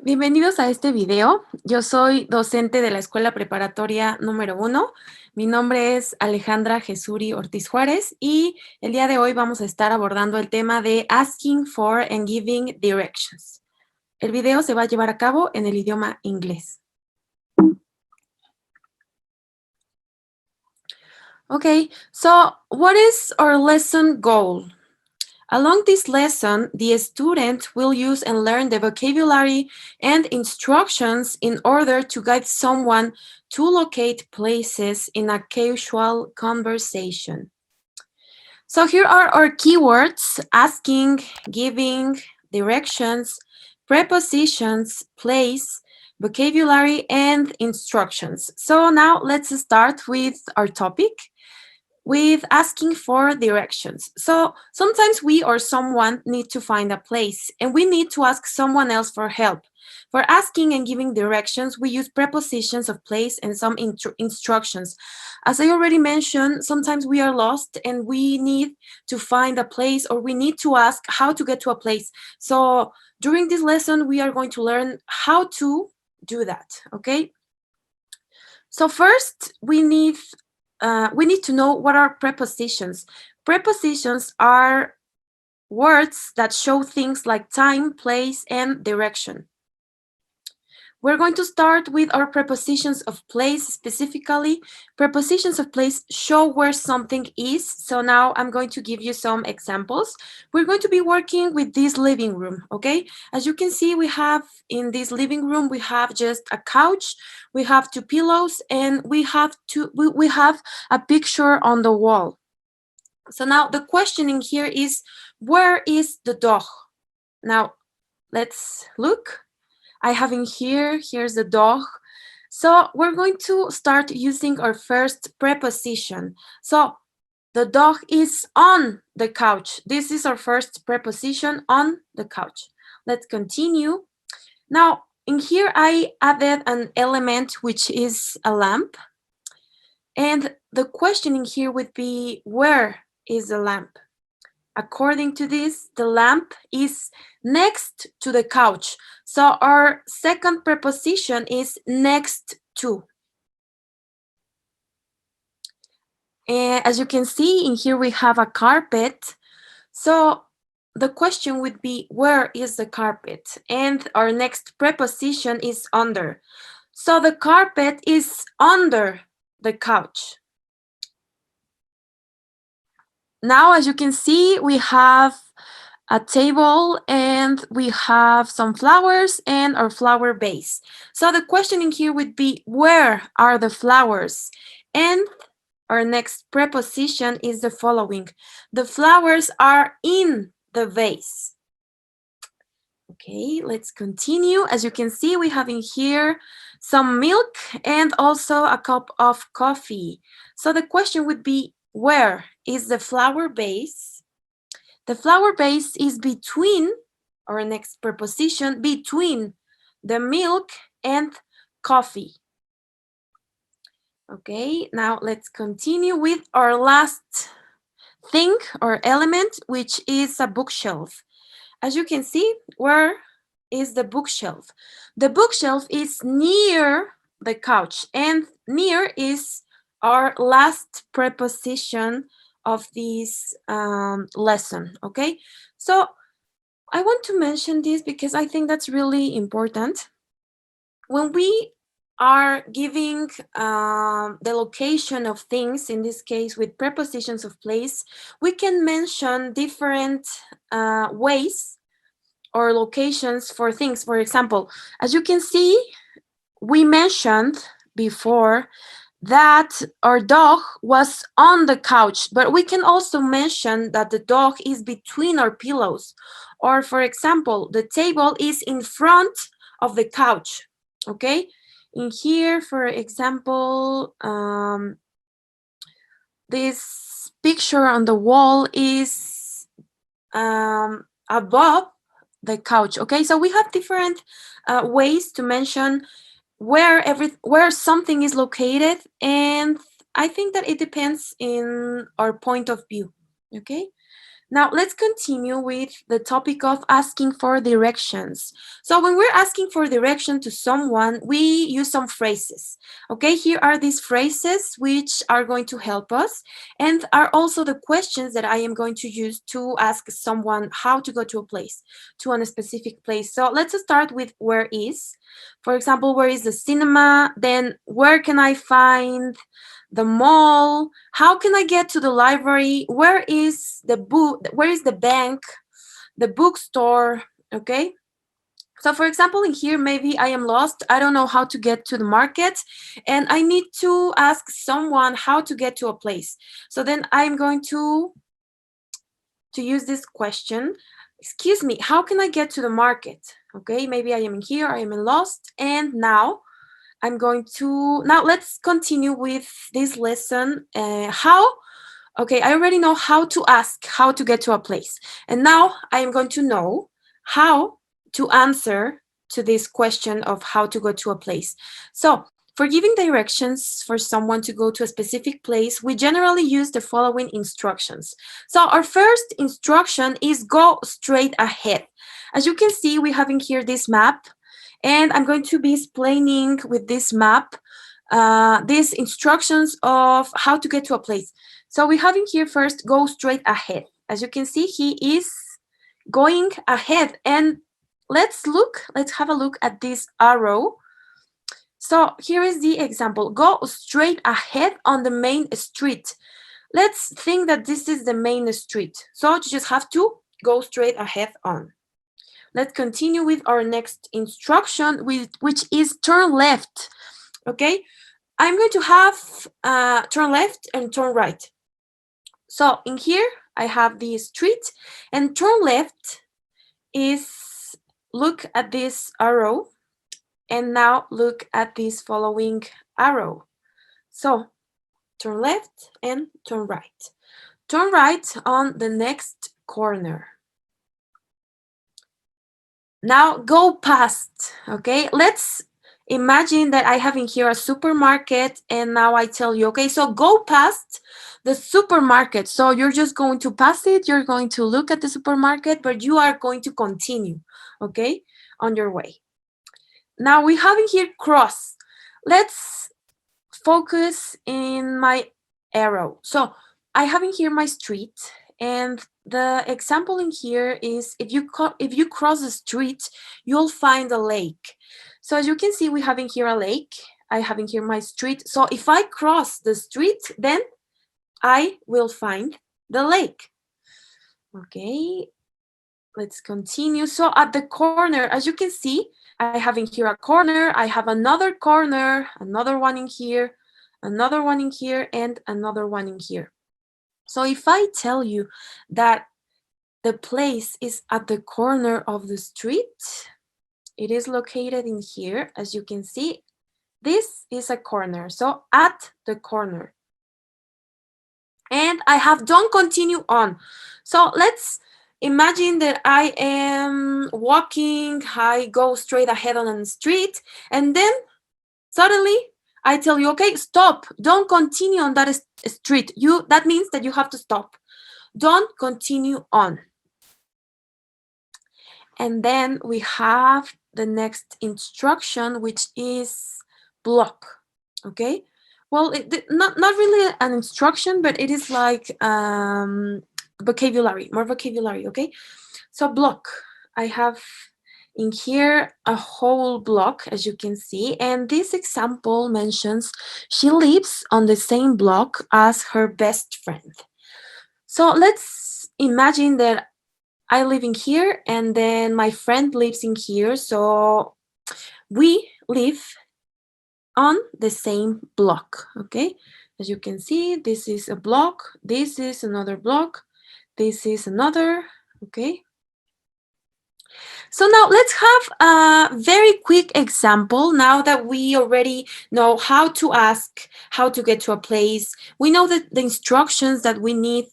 Bienvenidos a este video. Yo soy docente de la Escuela Preparatoria número 1. Mi nombre es Alejandra Jesury Ortiz Juárez y el día de hoy vamos a estar abordando el tema de Asking for and Giving Directions. El video se va a llevar a cabo en el idioma inglés. Okay, so what is our lesson goal? Along this lesson, the student will use and learn the vocabulary and instructions in order to guide someone to locate places in a casual conversation. So here are our keywords: asking, giving, directions, prepositions, place, vocabulary, and instructions. So now let's start with our topic, with asking for directions. So sometimes we or someone need to find a place and we need to ask someone else for help. For asking and giving directions, we use prepositions of place and some instructions. As I already mentioned, sometimes we are lost and we need to find a place, or we need to ask how to get to a place. So during this lesson, we are going to learn how to do that, okay? So first, we need to know what are prepositions. Prepositions are words that show things like time, place, and direction. We're going to start with our prepositions of place specifically. Prepositions of place show where something is. So now I'm going to give you some examples. We're going to be working with this living room, okay? As you can see, we have in this living room, we have just a couch, we have two pillows, and we have a picture on the wall. So now the questioning here is, where is the dog? Now, let's look. I have in here's the dog. So we're going to start using our first preposition. So the dog is on the couch. This is our first preposition, on the couch. Let's continue. Now, in here, I added an element which is a lamp. And the questioning here would be, where is the lamp? According to this, the lamp is next to the couch. So our second preposition is next to. And as you can see, in here we have a carpet. So the question would be, where is the carpet? And our next preposition is under. So the carpet is under the couch. Now, as you can see, we have a table and we have some flowers and our flower vase. So the questioning here would be, where are the flowers? And our next preposition is the following. The flowers are in the vase. Okay, let's continue. As you can see, we have in here some milk and also a cup of coffee. So the question would be, where is the flower vase? The flower vase is between, our next preposition, between the milk and coffee. Okay, now let's continue with our last thing or element, which is a bookshelf. As you can see, where is the bookshelf? The bookshelf is near the couch, and near is our last preposition of this lesson, okay? So I want to mention this because I think that's really important. When we are giving the location of things, in this case with prepositions of place, we can mention different ways or locations for things. For example, as you can see, we mentioned before that our dog was on the couch, but we can also mention that the dog is between our pillows. Or for example, the table is in front of the couch, okay? In here, for example, this picture on the wall is above the couch, okay? So we have different ways to mention where something is located, and I think that it depends in our point of view, okay? Now, let's continue with the topic of asking for directions. So when we're asking for direction to someone, we use some phrases. Okay, here are these phrases which are going to help us and are also the questions that I am going to use to ask someone how to go to a place, to a specific place. So let's start with where is. For example, where is the cinema? Then where can I find the mall? How can I get to the library? Where is the book? Where is the bank? The bookstore? Okay. So for example, in here, maybe I am lost. I don't know how to get to the market and I need to ask someone how to get to a place. So then I'm going to use this question. Excuse me, how can I get to the market? Okay, maybe I am in here, I am in lost, and now I'm going to, now let's continue with this lesson. Okay, I already know how to ask how to get to a place. And now I am going to know how to answer to this question of how to go to a place. So for giving directions for someone to go to a specific place, we generally use the following instructions. So our first instruction is go straight ahead. As you can see, we have in here this map, and I'm going to be explaining with this map these instructions of how to get to a place. So we have in here first, go straight ahead. As you can see, he is going ahead. And let's have a look at this arrow. So here is the example. Go straight ahead on the main street. Let's think that this is the main street. So you just have to go straight ahead on. Let's continue with our next instruction, which is turn left. Okay, I'm going to have turn left and turn right. So in here, I have the street, and turn left is look at this arrow, and now look at this following arrow. So turn left and turn right. Turn right on the next corner. Now go past, okay? Let's imagine that I have in here a supermarket, and now I tell you, okay, so go past the supermarket. So you're just going to pass it, you're going to look at the supermarket, but you are going to continue, okay, on your way. Now we have in here cross. Let's focus in my arrow. So I have in here my street, and the example in here is if you cross the street, you'll find a lake. So as you can see, we have in here a lake. I have in here my street. So if I cross the street, then I will find the lake. Okay, let's continue. So at the corner, as you can see, I have in here a corner. I have another corner, another one in here, another one in here, and another one in here. So if I tell you that the place is at the corner of the street, it is located in here. As you can see, this is a corner. So at the corner. And I have don't continue on. So let's imagine that I am walking, I go straight ahead on the street, and then suddenly I tell you, okay, stop, don't continue on that street. That means that you have to stop. Don't continue on. And then we have the next instruction, which is block, okay? Well, not really an instruction, but it is like vocabulary, more vocabulary, okay? So block, I have in here a whole block, as you can see, and this example mentions she lives on the same block as her best friend. So let's imagine that I live in here and then my friend lives in here, so we live on the same block, okay? As you can see, this is a block, this is another block, this is another, okay? So now let's have a very quick example. Now that we already know how to ask, how to get to a place, we know that the instructions that we need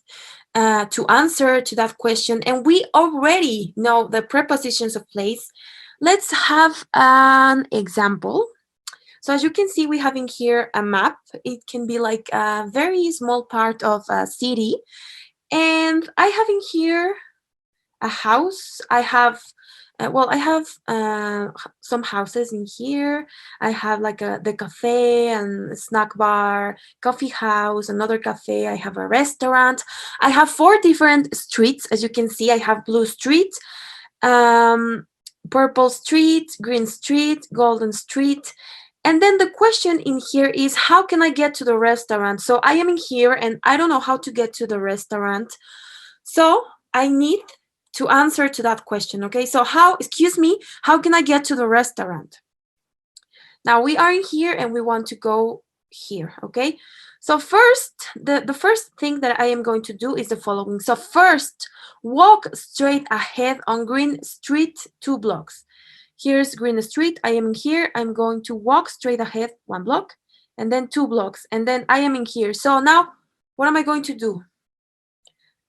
to answer to that question, and we already know the prepositions of place. Let's have an example. So as you can see, we have in here a map. It can be like a very small part of a city. And I have in here a house. I have some houses in here. I have like the cafe and snack bar, coffee house, another cafe. I have a restaurant. I have 4 different streets. As you can see, I have blue street, purple street, green street, golden street. And then the question in here is, how can I get to the restaurant? So I am in here and I don't know how to get to the restaurant. So I need to answer to that question, okay? So how can I get to the restaurant? Now we are in here and we want to go here, okay? So first, the first thing that I am going to do is the following. So first, walk straight ahead on Green Street 2 blocks. Here's Green Street. I am in here. I'm going to walk straight ahead 1 block and then 2 blocks. And then I am in here. So now, what am I going to do?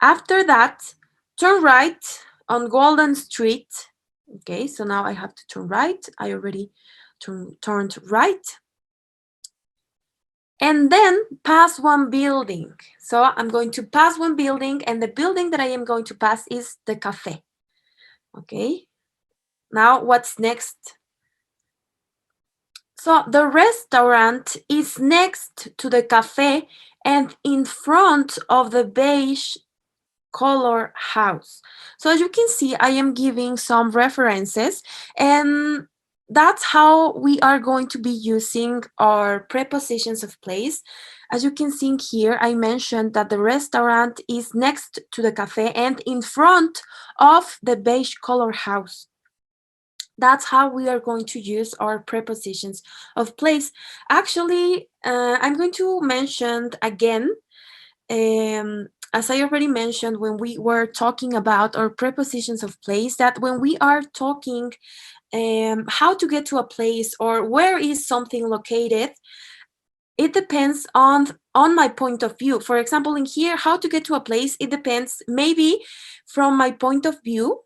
After that, turn right on Golden Street. Okay, so now I have to turn right. I already turned right. And then pass 1 building. So I'm going to pass 1 building, and the building that I am going to pass is the cafe. Okay, now what's next? So the restaurant is next to the cafe and in front of the beige color house. So as you can see, I am giving some references, and that's how we are going to be using our prepositions of place. As you can see here, I mentioned that the restaurant is next to the cafe and in front of the beige color house. That's how we are going to use our prepositions of place. Actually, I'm going to mention again, as I already mentioned when we were talking about our prepositions of place, that when we are talking how to get to a place or where is something located, it depends on my point of view. For example, in here, how to get to a place, it depends maybe from my point of view.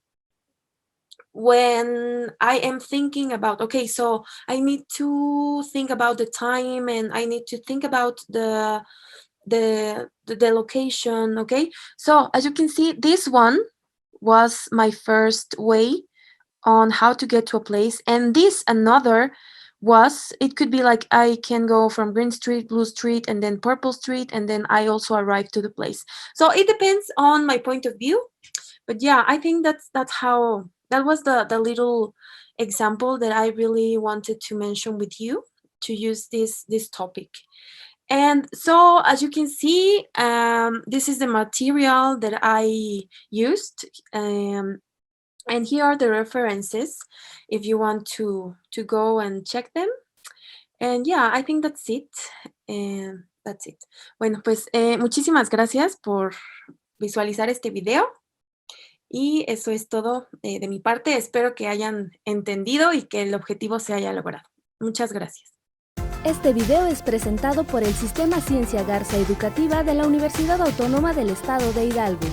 When I am thinking about, okay, so I need to think about the time and I need to think about the location, okay? So as you can see, this one was my first way on how to get to a place, and this another was, it could be like I can go from Green Street, Blue Street, and then Purple Street, and then I also arrive to the place. So it depends on my point of view. But yeah, I think that's how, that was the little example that I really wanted to mention with you to use this topic. And so as you can see, this is the material that I used, and here are the references if you want to go and check them. And yeah, I think that's it. That's it. Bueno, pues muchísimas gracias por visualizar este video. Y eso es todo de mi parte. Espero que hayan entendido y que el objetivo se haya logrado. Muchas gracias. Este video es presentado por el Sistema Ciencia Garza Educativa de la Universidad Autónoma del Estado de Hidalgo.